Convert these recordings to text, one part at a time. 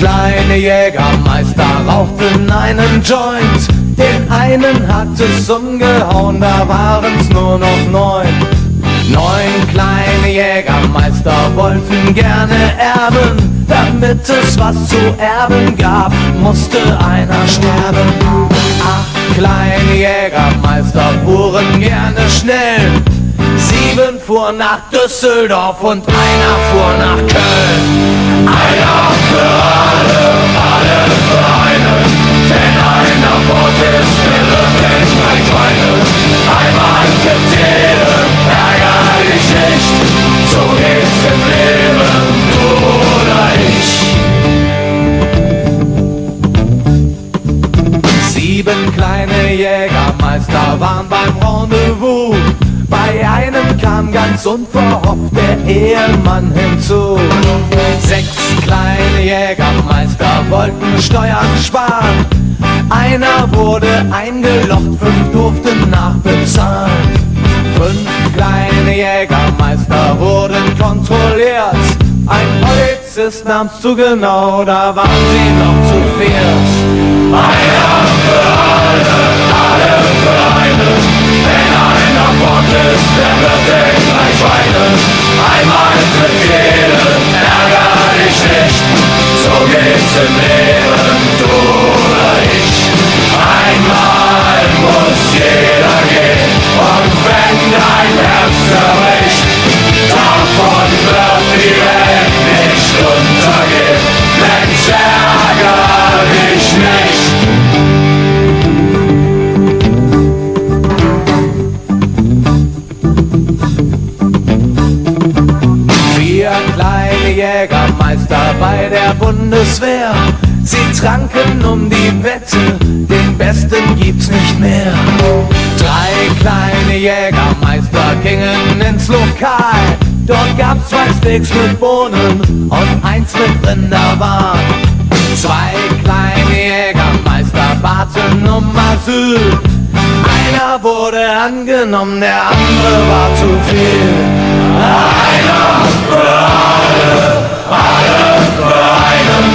kleine Jägermeister rauchten einen Joint. Den einen hat es umgehauen, da waren's nur noch 9. 9 kleine Jägermeister wollten gerne erben. Damit es was zu erben gab, musste einer sterben. 8 kleine Jägermeister fuhren gerne schnell. 7 fuhren nach Düsseldorf und einer fuhr nach Köln. Einer für alle, alle für einen. Wenn einer fort ist, der wird den gleich weinen. Einmal gibt jedem, ärger dich nicht. So geht's im Leben, du oder ich. 7 kleine Jägermeister waren beim Rendezvous. Bei einem kam ganz unverhofft der Ehemann hinzu. 6 kleine Jägermeister wollten Steuern sparen. Einer wurde eingelocht, 5 durften nachbezahlen. 5 kleine Jägermeister wurden kontrolliert. Ein Polizist nahm's zu genau, da waren sie noch zu viert. Einer für alle, alle für einen. Wenn einer fort ist, der wird den gleich weinen. Einmal für jeden, ärger dich nicht. So geht's im Leben, du oder ich. Einmal muss jeder gehen. Und wenn dein Herz zerbricht, davon wird die Welt nicht untergehen. Mensch, ärger dich nicht. 4 kleine Jägermeister bei der Bundeswehr. Sie tranken um die Wette, den Besten gibt's nicht mehr. 3 kleine Jägermeister gingen ins Lokal. Dort gab's 2 Steaks mit Bohnen und 1 mit Rinderwahn. 2 kleine Jägermeister baten um Asyl. Einer wurde angenommen, der andere war zu viel. Einer für alle, alle für einen.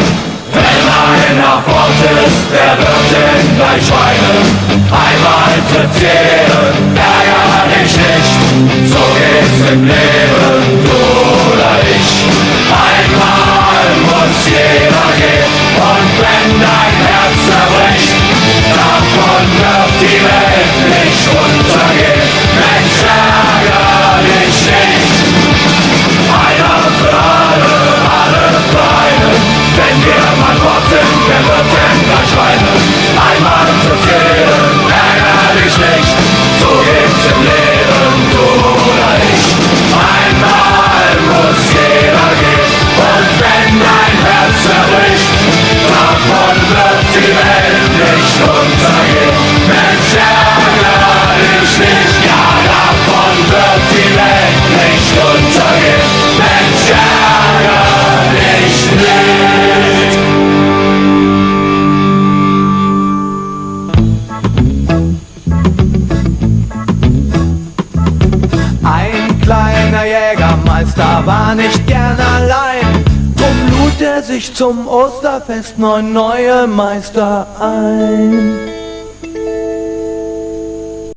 Wenn einer fort ist, der wird den gleich weinen. Einmal tritt jeden, ärger dich nicht. So geht's im Leben, du oder ich. Einmal muss jeder gehen. Und wenn dein Herz zerbricht, davon wird die Welt nicht untergehen. Mensch, ärger dich nicht. Einer für alle, alle für einen. Wenn wir mal fort sind, wer wird denn gleich weinen? Einmal für jeden, ärger dich nicht. So geht's im Leben, du oder ich. Einmal muss jeder gehen. Und wenn dein Herz zerbricht, davon wird die Welt nicht untergehen. Mensch, ärger dich nicht. Ja, davon wird die Welt nicht untergehen. Mensch, ärger dich nicht. Ein kleiner Jägermeister war nicht gern allein. Drum lud er sich zum Osterfest 9 neue Meister ein.